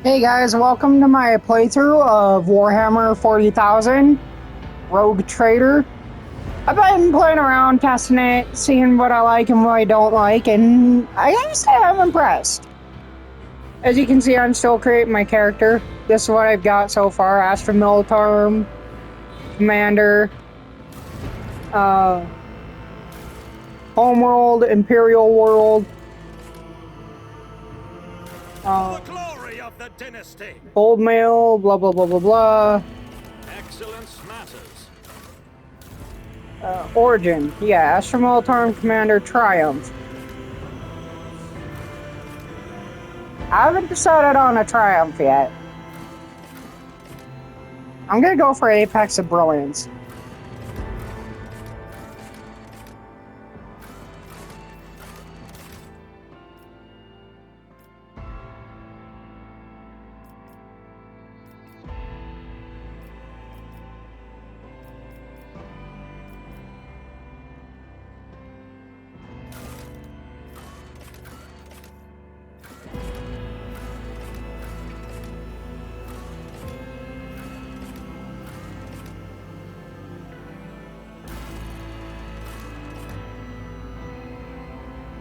Hey guys, welcome to my playthrough of Warhammer 40,000 Rogue Trader. I've been playing around, testing it, seeing what I like and what I don't like, and I gotta say I'm impressed. As you can see, I'm still creating my character. This is what I've got so far: Astra Militarum, Commander, uh, Homeworld, Imperial World, For the glory of the dynasty. Gold Mail, blah blah blah blah blah. Excellence matters. Origin, yeah, Astra Militarum Commander Triumph. I haven't decided on a Triumph yet. I'm gonna go for Apex of Brilliance.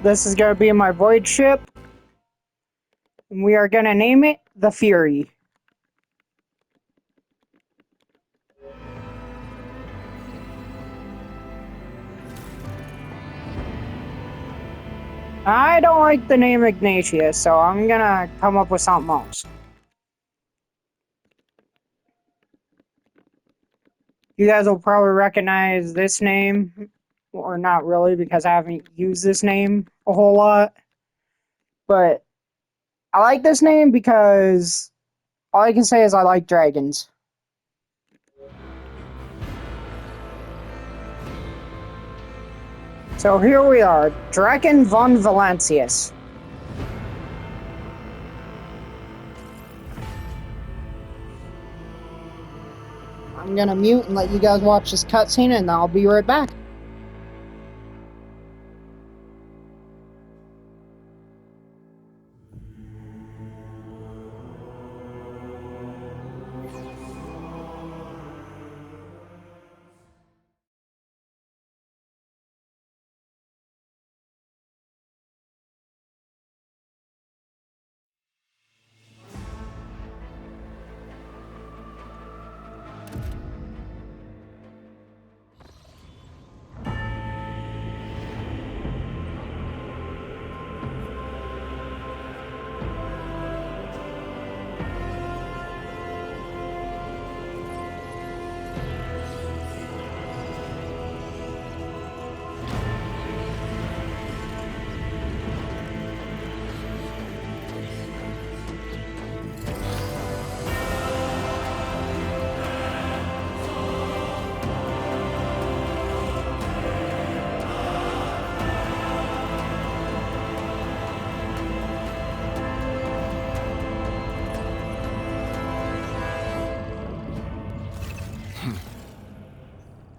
This is gonna be my Void ship. And we are gonna name it the Fury. I don't like the name Ignatius, so I'm gonna come up with something else. You guys will probably recognize this name, or not really, because I haven't used this name a whole lot. But I like this name because all I can say is I like dragons. So here we are, Draken von Valancius. I'm gonna mute and let you guys watch this cutscene, and I'll be right back.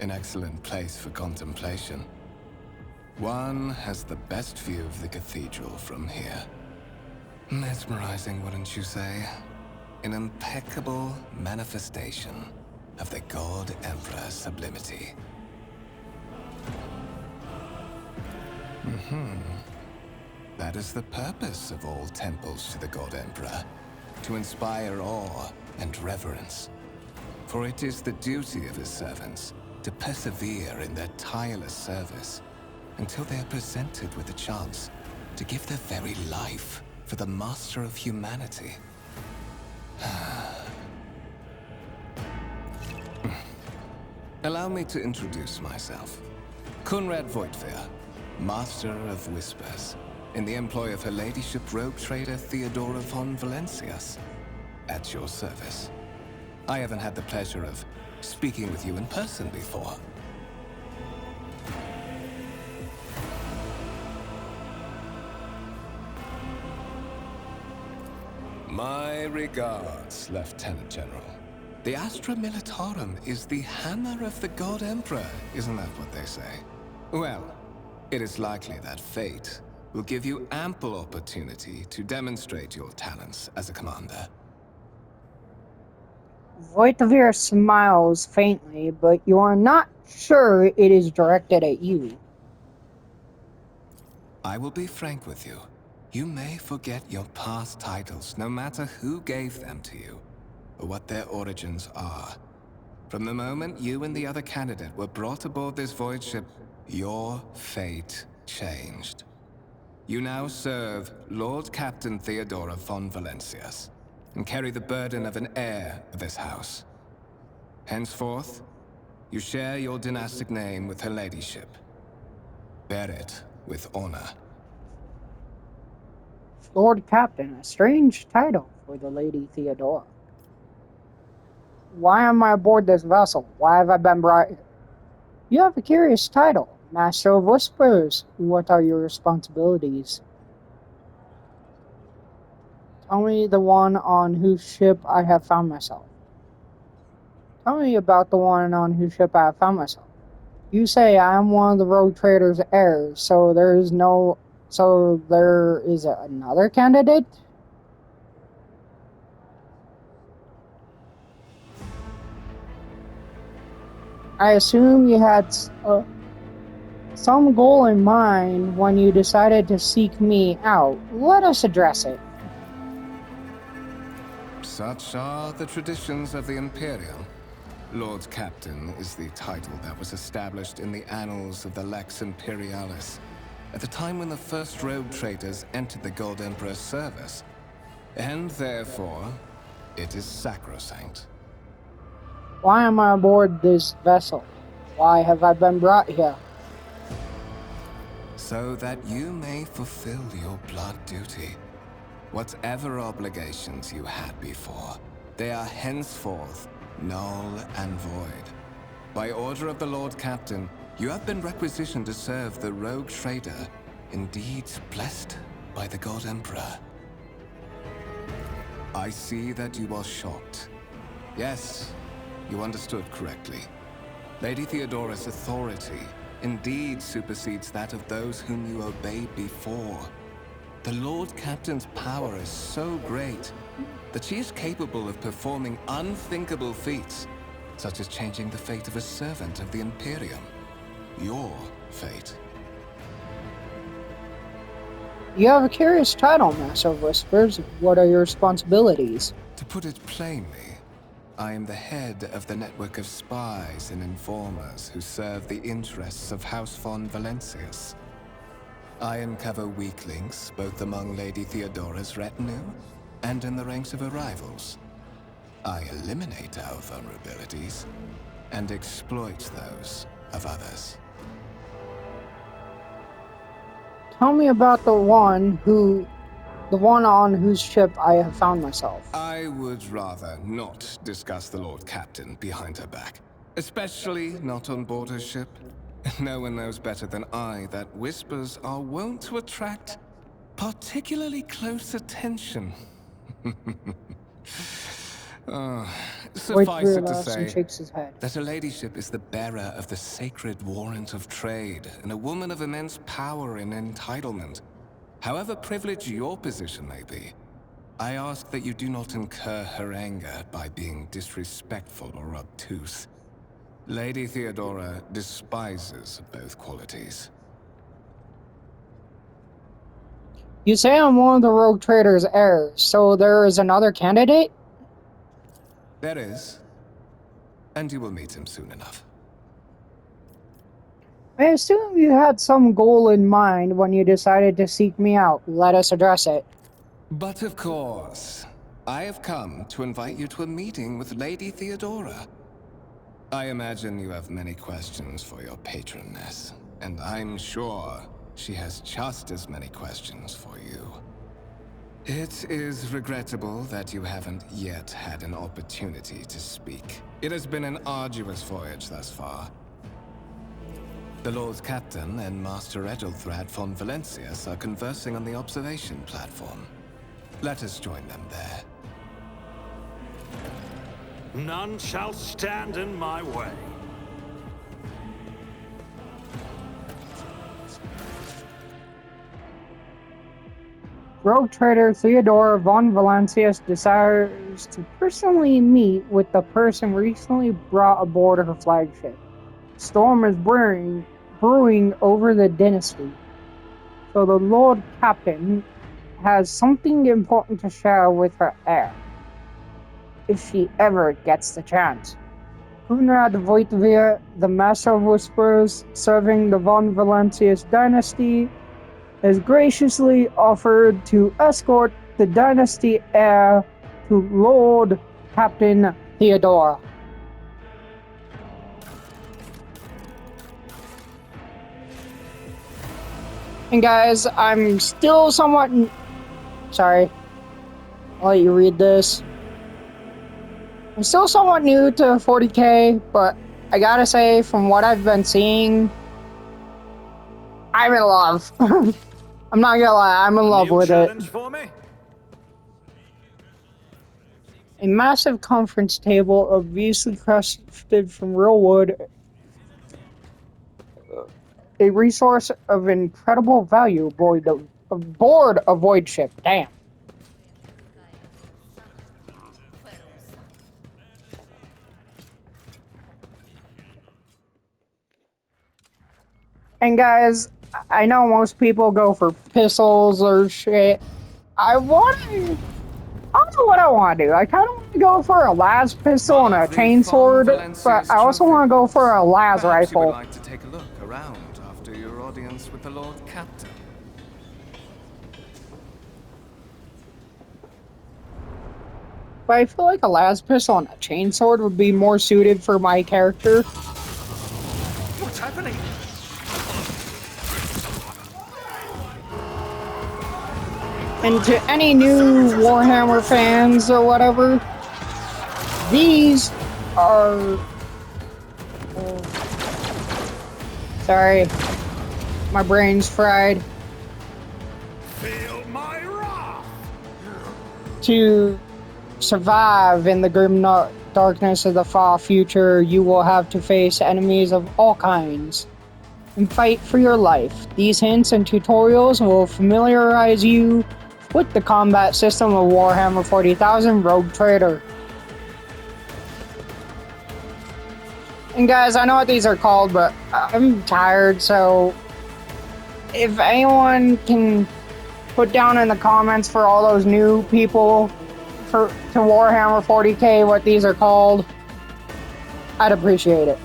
An excellent place for contemplation. One has the best view of the cathedral from here. Mesmerizing, wouldn't you say? An impeccable manifestation of the God Emperor's sublimity. That is the purpose of all temples to the God Emperor, to inspire awe and reverence. For it is the duty of his servants to persevere in their tireless service until they are presented with the chance to give their very life for the master of humanity. Allow me to introduce myself. Conrad Voigtveer, Master of Whispers, in the employ of Her Ladyship Rogue Trader Theodora von Valancius, at your service. I haven't had the pleasure of speaking with you in person before. My regards, Lieutenant General. The Astra Militarum is the hammer of the God Emperor, isn't that what they say? Well, it is likely that fate will give you ample opportunity to demonstrate your talents as a commander. Voitavir smiles faintly, but you are not sure it is directed at you. I will be frank with you. You may forget your past titles, no matter who gave them to you, or what their origins are. From the moment you and the other candidate were brought aboard this void ship, your fate changed. You now serve Lord Captain Theodora von Valencius, and carry the burden of an heir of this house. Henceforth, you share your dynastic name with her ladyship. Bear it with honor. Lord Captain, a strange title for the Lady Theodora. Why am I aboard this vessel? Why have I been brought here? You have a curious title, Master of Whispers. What are your responsibilities? Tell me the one on whose ship I have found myself. Tell me about the one on whose ship I have found myself. You say I am one of the rogue trader's heirs, so there is another candidate? I assume you had some goal in mind when you decided to seek me out. Let us address it. Such are the traditions of the Imperium. Lord Captain is the title that was established in the annals of the Lex Imperialis, at the time when the first rogue traders entered the Gold Emperor's service. And therefore, it is sacrosanct. Why am I aboard this vessel? Why have I been brought here? So that you may fulfill your blood duty. Whatever obligations you had before, they are henceforth null and void. By order of the Lord Captain, you have been requisitioned to serve the rogue trader, indeed blessed by the God Emperor. I see that you are shocked. Yes, you understood correctly. Lady Theodora's authority indeed supersedes that of those whom you obeyed before. The Lord Captain's power is so great that she is capable of performing unthinkable feats, such as changing the fate of a servant of the Imperium. Your fate. You have a curious title, Master of Whispers. What are your responsibilities? To put it plainly, I am the head of the network of spies and informers who serve the interests of House von Valencius. I uncover weak links both among Lady Theodora's retinue and in the ranks of her rivals. I eliminate our vulnerabilities and exploit those of others. Tell me about the one on whose ship I have found myself. I would rather not discuss the Lord Captain behind her back, especially not on board her ship. No one knows better than I that whispers are wont to attract particularly close attention. Suffice it to laughs and say shakes his head. that her ladyship is the bearer of the sacred warrant of trade, and a woman of immense power and entitlement. However privileged your position may be, I ask that you do not incur her anger by being disrespectful or obtuse. Lady Theodora despises both qualities. You say I'm one of the rogue trader's heirs, so there is another candidate? There is, and you will meet him soon enough. I assume you had some goal in mind when you decided to seek me out. Let us address it. But of course, I have come to invite you to a meeting with Lady Theodora. I imagine you have many questions for your patroness, and I'm sure she has just as many questions for you. It is regrettable that you haven't yet had an opportunity to speak. It has been an arduous voyage thus far. The Lord Captain and Master Edelthrad von Valencius are conversing on the observation platform. Let us join them there. None shall stand in my way. Rogue trader Theodore von Valancius desires to personally meet with the person recently brought aboard her flagship. Storm is brewing over the dynasty, so the Lord Captain has something important to share with her heir, if she ever gets the chance. Kunrad Voitvia, the Master of Whispers, serving the von Valancius dynasty, has graciously offered to escort the dynasty heir to Lord Captain Theodora. And guys, I'm still somewhat... Sorry. I'll let you read this. I'm still somewhat new to 40k, but I gotta say, from what I've been seeing, I'm in love. I'm not gonna lie, I'm in love New with it. challenge for me? A massive conference table, obviously crafted from real wood, a resource of incredible value aboard a void ship. Damn. And guys, I know most people go for pistols or shit. I don't know what I want to do. I kind of want to go for a las pistol and a chainsword, but I also want to go for a las Perhaps you would rifle. like to take a look around after your audience with the Lord Captain. But I feel like a las pistol and a chainsword would be more suited for my character. What's happening? And to any new Warhammer fans or whatever, these are... Sorry, my brain's fried. Feel my wrath! To survive in the grim darkness of the far future, you will have to face enemies of all kinds and fight for your life. These hints and tutorials will familiarize you with the combat system of Warhammer 40,000 Rogue Trader. And guys, I know what these are called, but I'm tired, so if anyone can put down in the comments for all those new people to Warhammer 40k what these are called, I'd appreciate it.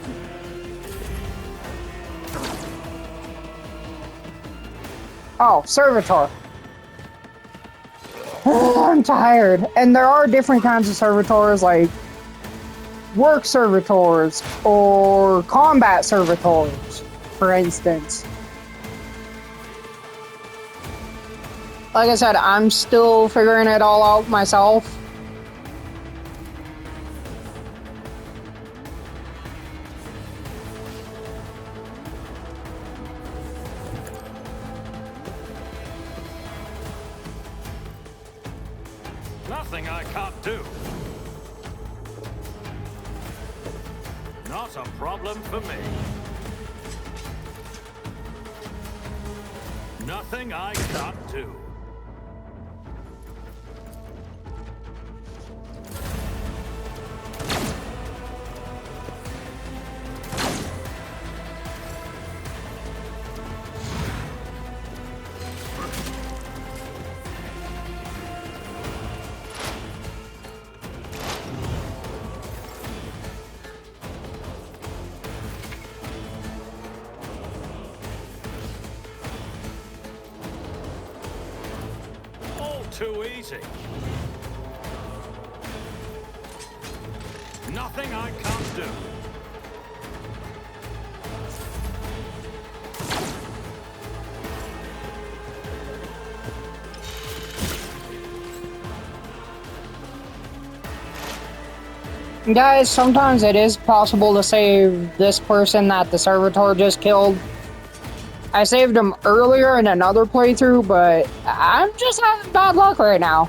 Oh, Servitor. I'm tired. And there are different kinds of servitors, like work servitors or combat servitors, for instance. Like I said, I'm still figuring it all out myself. Nothing I can't do. Not a problem for me. Nothing I can't do. Too easy. Nothing I can't do. Guys, sometimes it is possible to save this person that the servitor just killed. I saved him earlier in another playthrough, but I'm just having bad luck right now.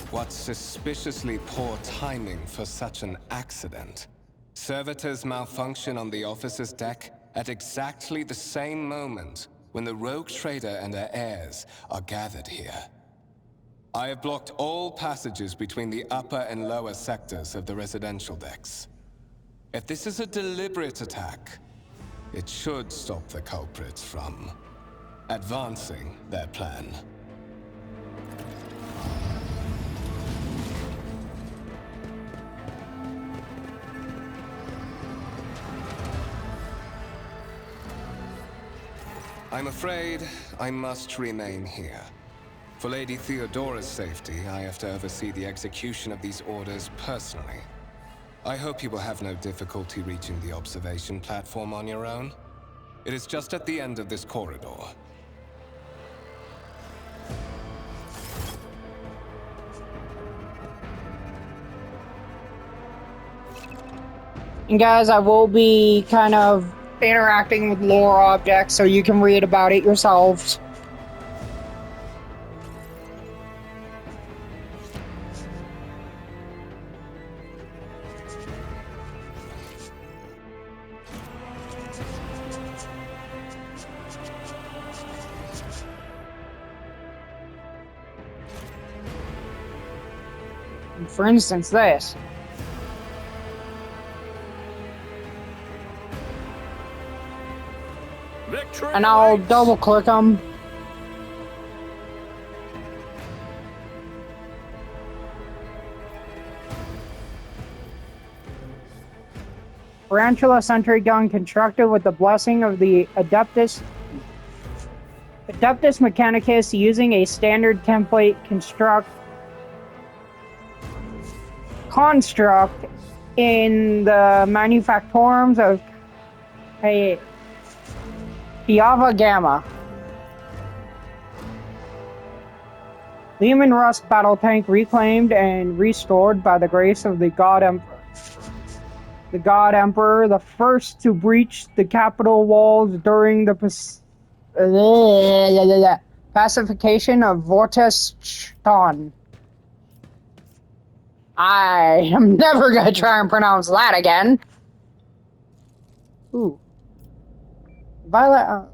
What suspiciously poor timing for such an accident. Servitors malfunction on the officer's deck, at exactly the same moment when the rogue trader and her heirs are gathered here. I have blocked all passages between the upper and lower sectors of the residential decks. If this is a deliberate attack, it should stop the culprits from advancing their plan. I'm afraid I must remain here. For Lady Theodora's safety, I have to oversee the execution of these orders personally. I hope you will have no difficulty reaching the observation platform on your own. It is just at the end of this corridor. And guys, I will be kind of interacting with lore objects so you can read about it yourselves. For instance, this. Victory And I'll awaits. double click them. Tarantula sentry gun constructed with the blessing of the Adeptus Mechanicus using a standard template construct in the manufactorums of Piava Gamma. Lehman Russ battle tank reclaimed and restored by the grace of the God Emperor. The God Emperor, the first to breach the capital walls during the pacification of Vortestan. I am never gonna try and pronounce that again. Ooh. Violet.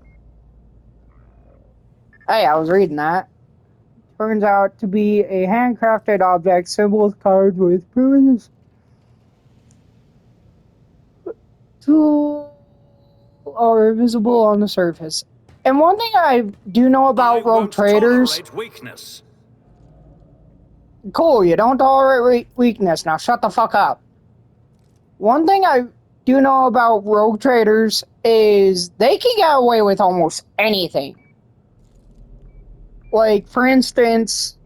Hey, I was reading that. Turns out to be a handcrafted object, symbols, cards with promises are visible on the surface. And one thing I do know about rogue won't traders. tolerate weakness. Cool, you don't tolerate weakness. Now shut the fuck up. One thing I do know about rogue traders is they can get away with almost anything. Like, for instance,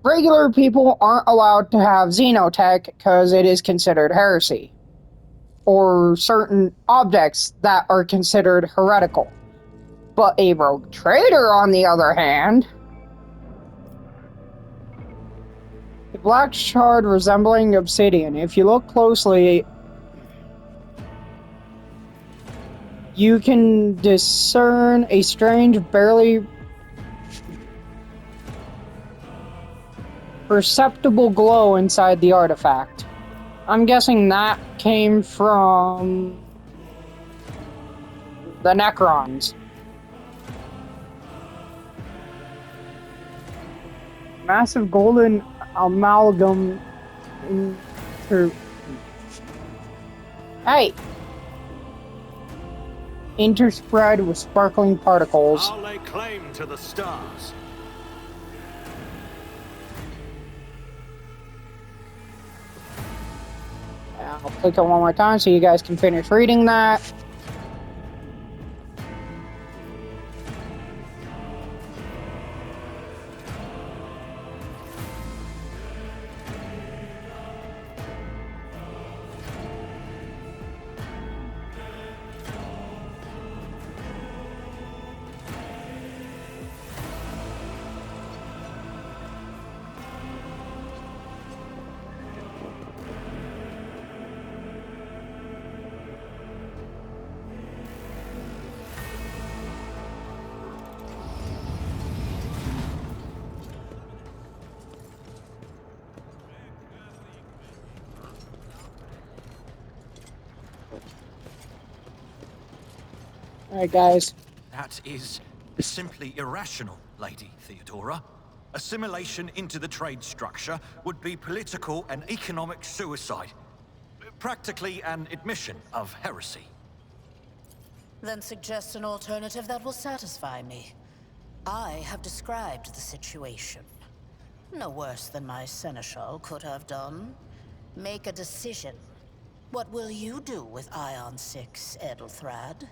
regular people aren't allowed to have xenotech because it is considered heresy. Or certain objects that are considered heretical. But a rogue trader, on the other hand, a black shard resembling obsidian. If you look closely, you can discern a strange, barely perceptible glow inside the artifact. I'm guessing that came from the Necrons. Massive golden amalgam interspread with sparkling particles. I'll lay claim to the stars. I'll click it one more time so you guys can finish reading that. Alright, guys. That is simply irrational, Lady Theodora. Assimilation into the trade structure would be political and economic suicide. Practically an admission of heresy. Then suggest an alternative that will satisfy me. I have described the situation. No worse than my seneschal could have done. Make a decision. What will you do with Ion 6, Edelthrad?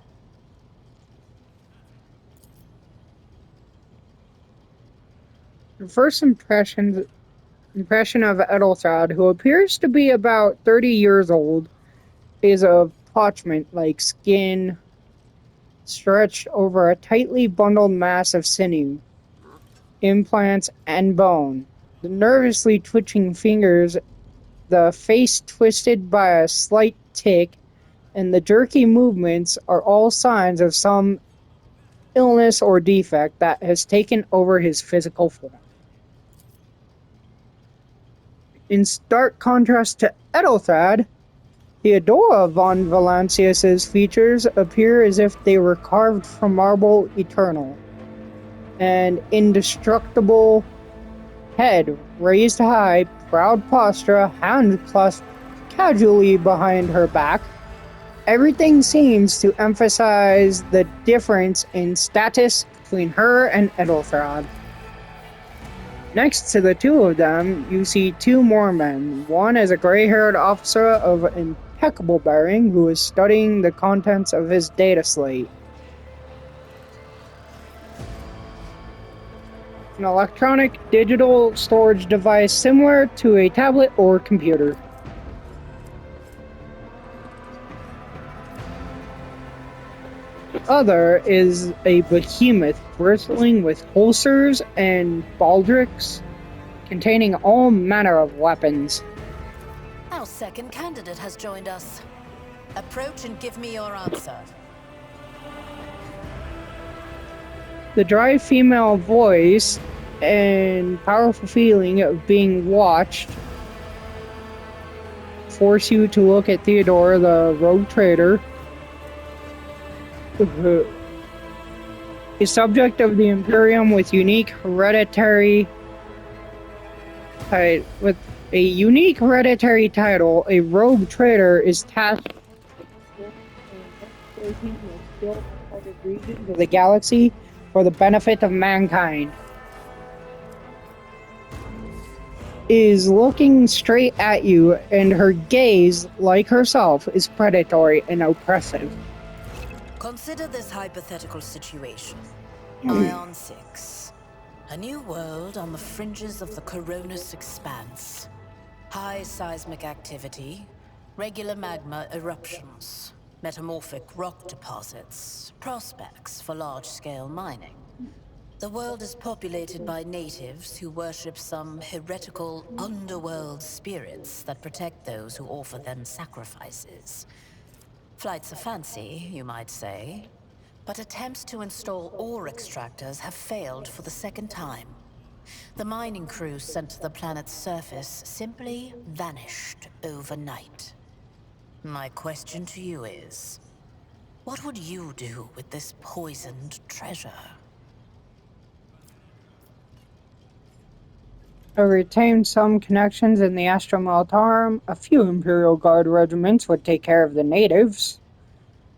The first impression of Edelthrad, who appears to be about 30 years old, is of parchment-like skin stretched over a tightly bundled mass of sinew, implants, and bone. The nervously twitching fingers, the face twisted by a slight tic, and the jerky movements are all signs of some illness or defect that has taken over his physical form. In stark contrast to Edelthrad, Theodora von Valancius's features appear as if they were carved from marble eternal. An indestructible head raised high, proud posture, hand clasped casually behind her back. Everything seems to emphasize the difference in status between her and Edelthrad. Next to the two of them, you see two more men. One is a gray-haired officer of impeccable bearing who is studying the contents of his data slate. An electronic digital storage device similar to a tablet or computer. The other is a behemoth bristling with holsters and baldricks containing all manner of weapons. Our second candidate has joined us. Approach and give me your answer. The dry female voice and powerful feeling of being watched force you to look at Theodora, the rogue trader, a subject of the Imperium with a unique hereditary title. A rogue trader is tasked with regions of the galaxy for the benefit of mankind. Is looking straight at you, and her gaze, like herself, is predatory and oppressive. Consider this hypothetical situation. Ion 6. A new world on the fringes of the Coronis expanse. High seismic activity, regular magma eruptions, metamorphic rock deposits, prospects for large-scale mining. The world is populated by natives who worship some heretical underworld spirits that protect those who offer them sacrifices. Flights of fancy, you might say, but attempts to install ore extractors have failed for the second time. The mining crews sent to the planet's surface simply vanished overnight. My question to you is, what would you do with this poisoned treasure? I retained some connections in the Astra Militarum. A few Imperial Guard regiments would take care of the natives.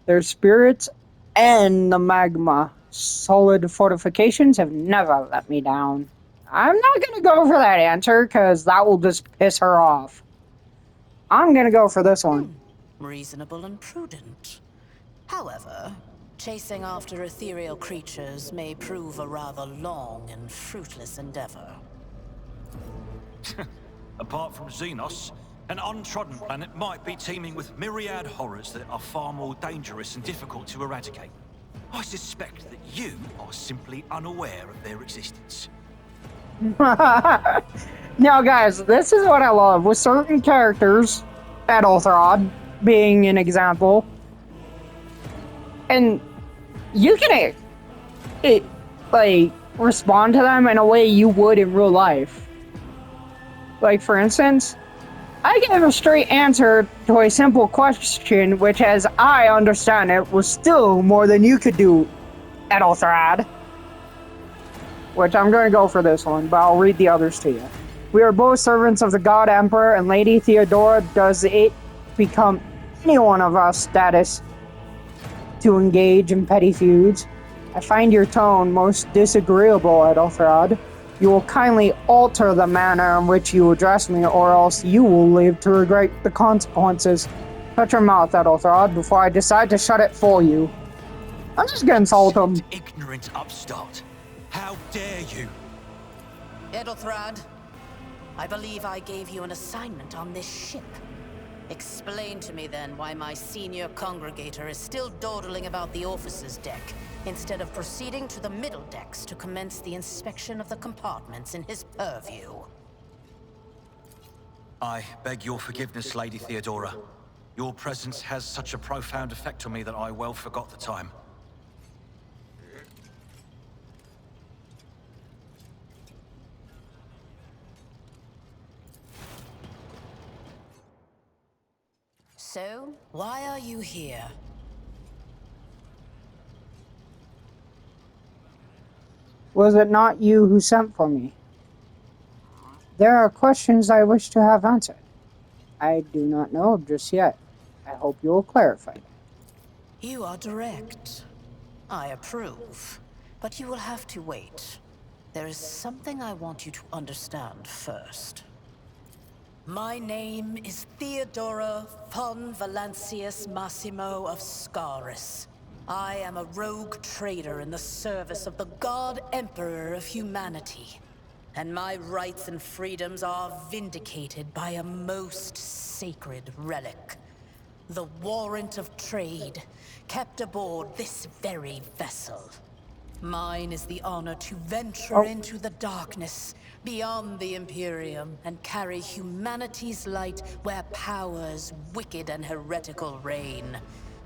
Their spirits and the magma. Solid fortifications have never let me down. I'm not gonna go for that answer, because that will just piss her off. I'm gonna go for this one. Reasonable and prudent. However, chasing after ethereal creatures may prove a rather long and fruitless endeavor. Apart from Xenos, an untrodden planet might be teeming with myriad horrors that are far more dangerous and difficult to eradicate. I suspect that you are simply unaware of their existence. Now, guys, this is what I love. With certain characters, Edelthrad being an example, and you can, respond to them in a way you would in real life. Like, for instance, I gave a straight answer to a simple question, which, as I understand it, was still more than you could do, Ethelthrad. Which I'm going to go for this one, but I'll read the others to you. We are both servants of the God Emperor, and Lady Theodora, does it become any one of us status to engage in petty feuds? I find your tone most disagreeable, Ethelthrad. You will kindly alter the manner in which you address me, or else you will live to regret the consequences. Shut your mouth, Ethelthrad, before I decide to shut it for you. I'm just gonna insult him. Ignorant upstart. How dare you? Ethelthrad, I believe I gave you an assignment on this ship. Explain to me then why my senior congregator is still dawdling about the officers' deck, instead of proceeding to the middle decks to commence the inspection of the compartments in his purview. I beg your forgiveness, Lady Theodora. Your presence has such a profound effect on me that I well forgot the time. So, why are you here? Was it not you who sent for me? There are questions I wish to have answered. I do not know just yet. I hope you will clarify. You are direct. I approve. But you will have to wait. There is something I want you to understand first. My name is Theodora von Valancius Massimo of Scaris. I am a rogue trader in the service of the God Emperor of humanity. And my rights and freedoms are vindicated by a most sacred relic. The warrant of trade, kept aboard this very vessel. Mine is the honor to venture into the darkness, beyond the Imperium, and carry humanity's light where powers wicked and heretical reign,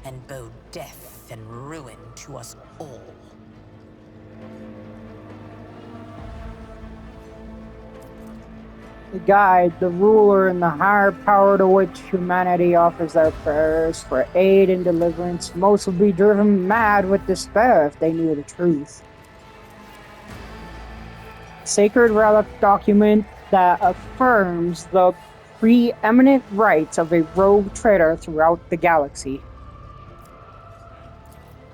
and bow death and ruin to us all. The guide, the ruler, and the higher power to which humanity offers their prayers for aid and deliverance, most would be driven mad with despair if they knew the truth. Sacred relic document that affirms the preeminent rights of a rogue trader throughout the galaxy.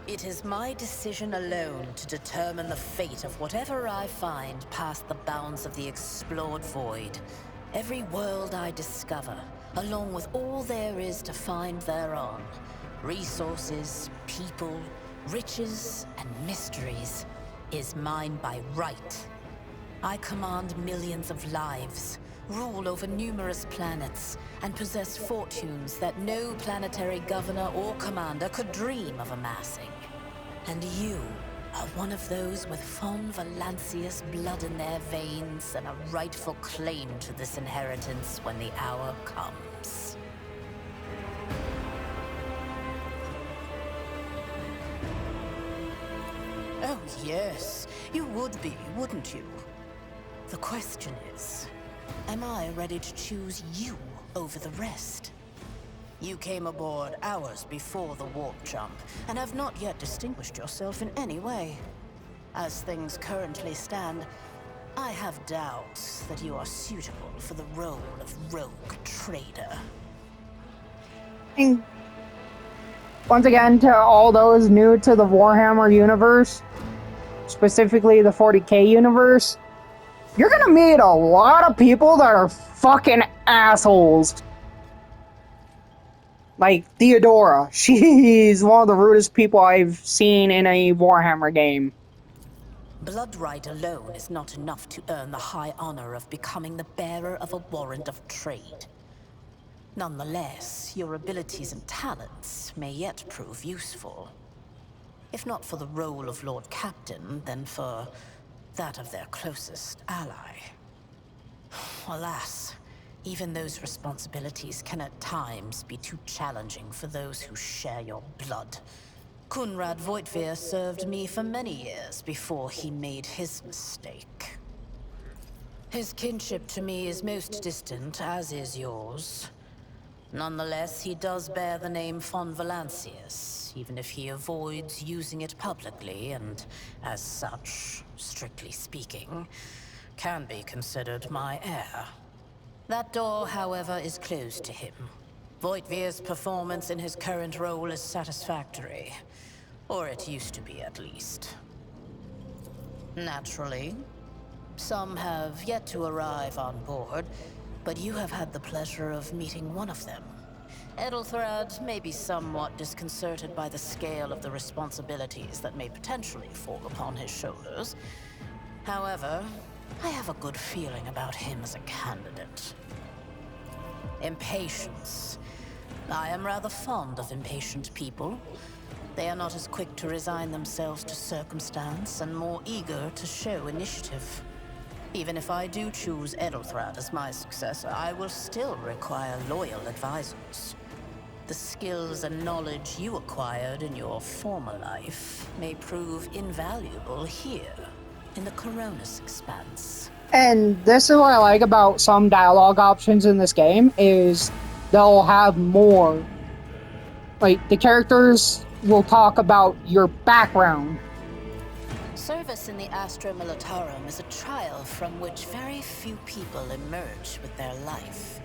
It is my decision alone to determine the fate of whatever I find past the bounds of the explored void. Every world I discover, along with all there is to find thereon, resources, people, riches, and mysteries, is mine by right. I command millions of lives, rule over numerous planets, and possess fortunes that no planetary governor or commander could dream of amassing. And you are one of those with von Valancius blood in their veins and a rightful claim to this inheritance when the hour comes. Oh yes, you would be, wouldn't you? The question is, am I ready to choose you over the rest? You came aboard hours before the warp jump, and have not yet distinguished yourself in any way. As things currently stand, I have doubts that you are suitable for the role of rogue trader. And once again, to all those new to the Warhammer universe, specifically the 40k universe, you're gonna meet a lot of people that are fucking assholes. Like Theodora, she's one of the rudest people I've seen in a Warhammer game. Blood right alone is not enough to earn the high honor of becoming the bearer of a warrant of trade. Nonetheless, your abilities and talents may yet prove useful. If not for the role of Lord Captain, then for that of their closest ally. Alas, even those responsibilities can at times be too challenging for those who share your blood. Kunrad Voitvir served me for many years before he made his mistake. His kinship to me is most distant, as is yours. Nonetheless, he does bear the name von Valancius, even if he avoids using it publicly, and as such, strictly speaking, can be considered my heir. That door, however, is closed to him. Voigtvir's performance in his current role is satisfactory. Or it used to be, at least. Naturally, some have yet to arrive on board, but you have had the pleasure of meeting one of them. Ethelthrad may be somewhat disconcerted by the scale of the responsibilities that may potentially fall upon his shoulders. However, I have a good feeling about him as a candidate. Impatience. I am rather fond of impatient people. They are not as quick to resign themselves to circumstance and more eager to show initiative. Even if I do choose Ethelthrad as my successor, I will still require loyal advisors. The skills and knowledge you acquired in your former life may prove invaluable here, in the Coronis Expanse. And this is what I like about some dialogue options in this game, is they'll have more. Like, the characters will talk about your background. Service in the Astra Militarum is a trial from which very few people emerge with their life.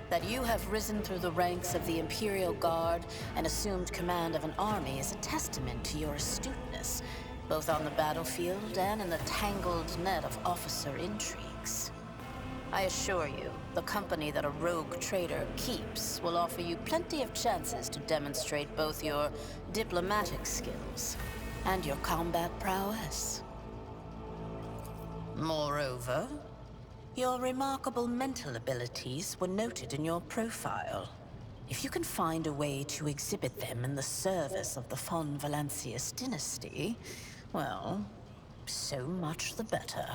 That you have risen through the ranks of the Imperial Guard and assumed command of an army is a testament to your astuteness, both on the battlefield and in the tangled net of officer intrigues. I assure you, the company that a rogue trader keeps will offer you plenty of chances to demonstrate both your diplomatic skills and your combat prowess. Moreover, your remarkable mental abilities were noted in your profile. If you can find a way to exhibit them in the service of the von Valancius dynasty, well, so much the better.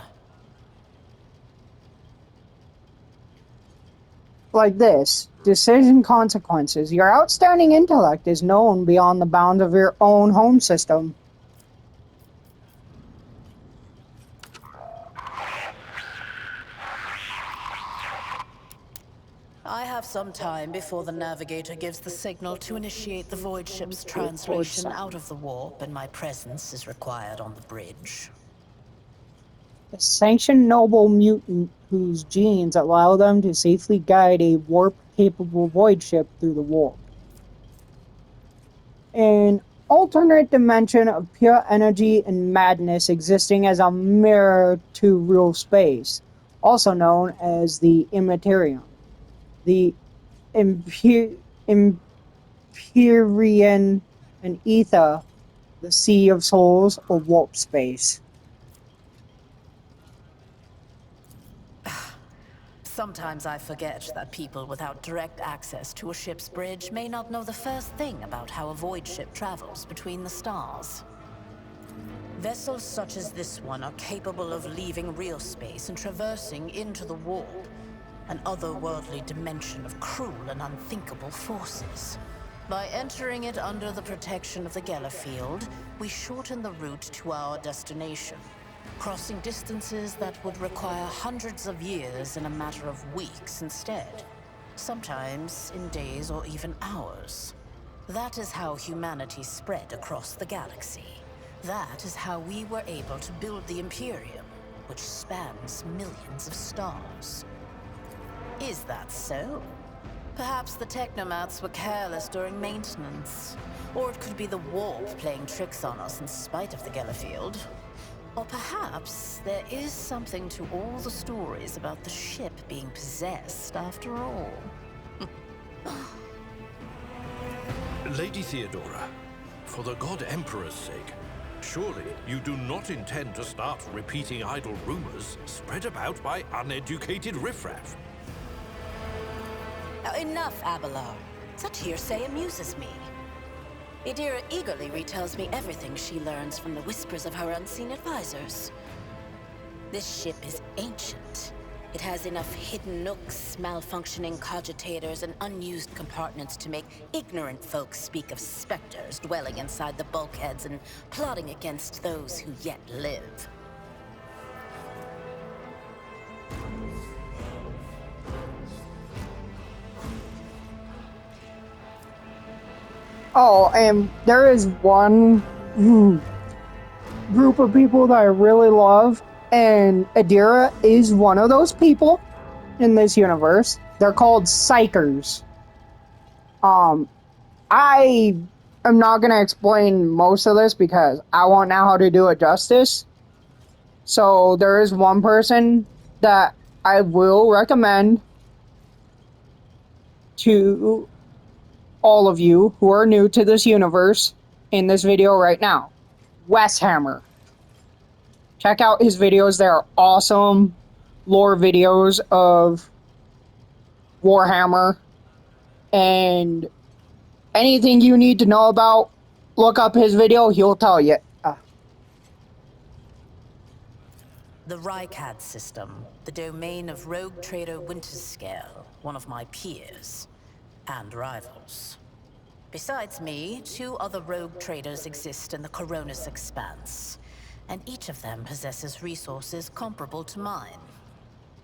Like this, decision consequences. Your outstanding intellect is known beyond the bounds of your own home system. I have some time before the navigator gives the signal to initiate the void ship's translation out of the warp, and my presence is required on the bridge. A sanctioned noble mutant whose genes allow them to safely guide a warp-capable void ship through the warp. An alternate dimension of pure energy and madness existing as a mirror to real space, also known as the Immaterium. The Empyrean and Ether, the Sea of Souls, or warp space. Sometimes I forget that people without direct access to a ship's bridge may not know the first thing about how a void ship travels between the stars. Vessels such as this one are capable of leaving real space and traversing into the warp, an otherworldly dimension of cruel and unthinkable forces. By entering it under the protection of the Gellerfield, we shorten the route to our destination, crossing distances that would require hundreds of years in a matter of weeks instead, sometimes in days or even hours. That is how humanity spread across the galaxy. That is how we were able to build the Imperium, which spans millions of stars. Is that so? Perhaps the technomats were careless during maintenance. Or it could be the warp playing tricks on us in spite of the Gellerfield. Or perhaps there is something to all the stories about the ship being possessed after all. Lady Theodora, for the God Emperor's sake, surely you do not intend to start repeating idle rumors spread about by uneducated riffraff. Enough, Abelard. Such hearsay amuses me. Idira eagerly retells me everything she learns from the whispers of her unseen advisors. This ship is ancient. It has enough hidden nooks, malfunctioning cogitators, and unused compartments to make ignorant folks speak of specters dwelling inside the bulkheads and plotting against those who yet live. Oh, and there is one group of people that I really love, and Adira is one of those people in this universe. They're called Psychers. I am not going to explain most of this because I won't know how to do it justice. So there is one person that I will recommend to all of you who are new to this universe in this video right now. Westhammer. Check out his videos. They're awesome lore videos of Warhammer and anything you need to know about. Look up his video, he'll tell you. The Rycad system, the domain of rogue trader Winterscale, one of my peers and rivals. Besides me, 2 other rogue traders exist in the Coronis Expanse, and each of them possesses resources comparable to mine.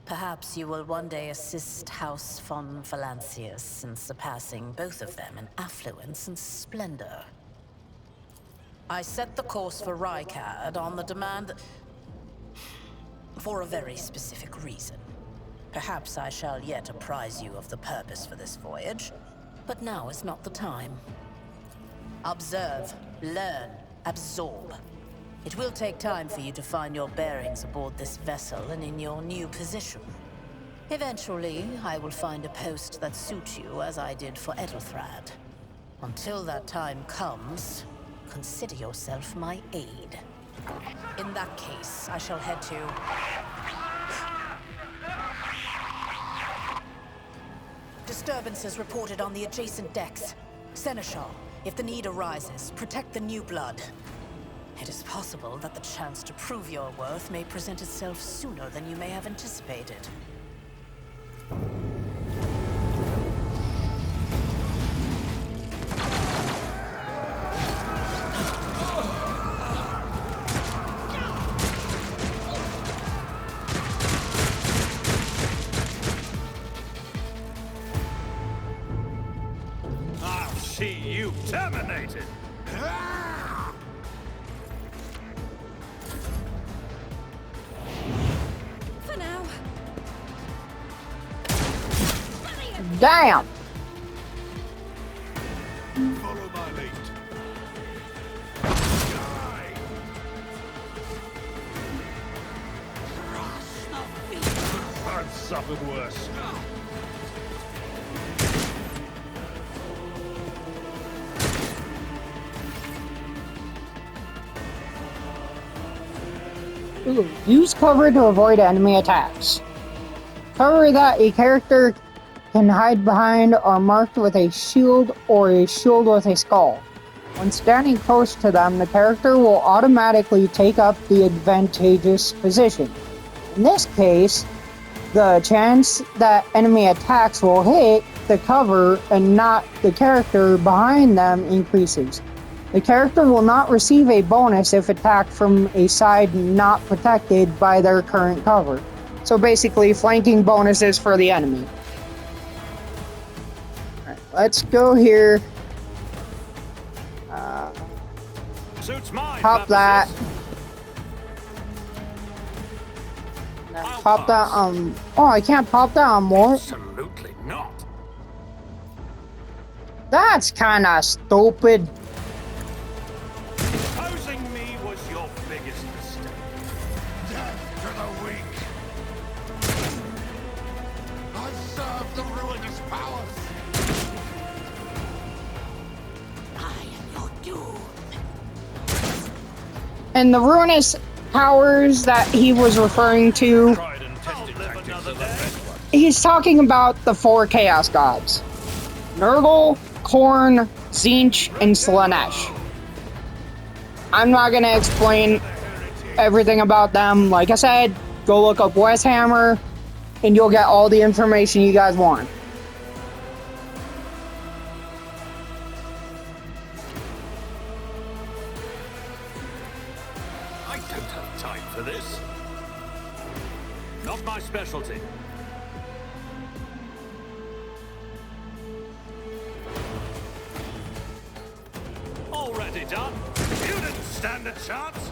Perhaps you will one day assist House von Valancius in surpassing both of them in affluence and splendor. I set the course for Rycad on the demand for a very specific reason. Perhaps I shall yet apprise you of the purpose for this voyage, but now is not the time. Observe, learn, absorb. It will take time for you to find your bearings aboard this vessel and in your new position. Eventually, I will find a post that suits you as I did for Edelthrad. Until that time comes, consider yourself my aide. In that case, I shall head to... Disturbances reported on the adjacent decks. Seneschal, if the need arises, protect the new blood. It is possible that the chance to prove your worth may present itself sooner than you may have anticipated. I'll see you terminated! For now. Damn! Follow my lead. I've suffered worse. Ooh, use cover to avoid enemy attacks. Cover that a character can hide behind are marked with a shield or a shield with a skull. When standing close to them, the character will automatically take up the advantageous position. In this case, the chance that enemy attacks will hit the cover and not the character behind them increases. The character will not receive a bonus if attacked from a side not protected by their current cover. So basically, flanking bonuses for the enemy. Alright, let's go here. Suits my Pop that. purposes. Pop that oh, I can't pop that on more. Absolutely not. That's kinda stupid. Opposing me was your biggest mistake. Death to the weak. I serve the ruinous powers. I am your doom. And the ruinous powers that he was referring to, Tried and tested tactics are the best ones. he's talking about the 4 Chaos Gods. Nurgle, Khorne, Tzeentch, and Slaanesh. I'm not gonna explain everything about them. Like I said, go look up Westhammer, and you'll get all the information you guys want. I don't have time for this. Not my specialty. done. You didn't stand a chance.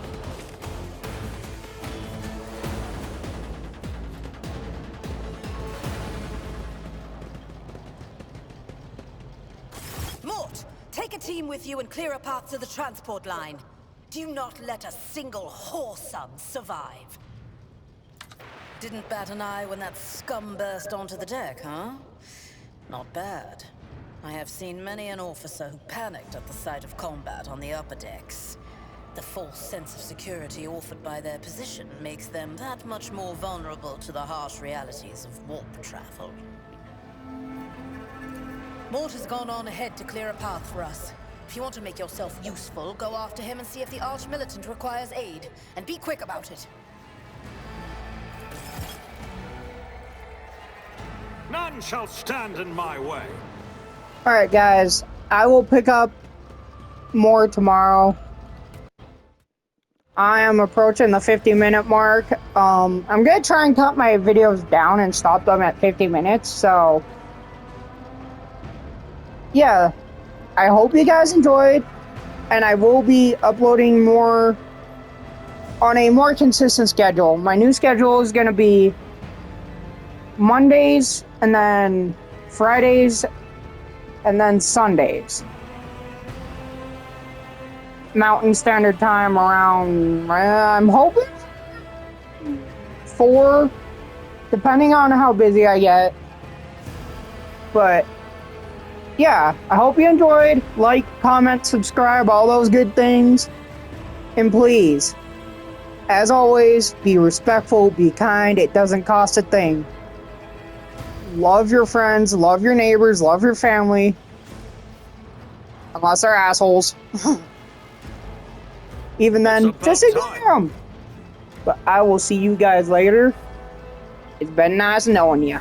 Mort, take a team with you and clear a path to the transport line. Do not let a single whoresome survive. Didn't bat an eye when that scum burst onto the deck, huh? Not bad. I have seen many an officer who panicked at the sight of combat on the upper decks. The false sense of security offered by their position makes them that much more vulnerable to the harsh realities of warp travel. Mort has gone on ahead to clear a path for us. If you want to make yourself useful, go after him and see if the Arch-Militant requires aid. And be quick about it. None shall stand in my way. Alright, guys. I will pick up more tomorrow. I am approaching the 50-minute mark. I'm going to try and cut my videos down and stop them at 50 minutes, so... yeah. I hope you guys enjoyed, and I will be uploading more on a more consistent schedule. My new schedule is going to be Mondays, and then Fridays, and then Sundays. Mountain Standard Time around, I'm hoping 4, depending on how busy I get. But yeah, I hope you enjoyed. Like, comment, subscribe, all those good things. And please, as always, be respectful, be kind. It doesn't cost a thing. Love your friends, love your neighbors, love your family. Unless they're assholes. Even then, just ignore them. But I will see you guys later. It's been nice knowing you.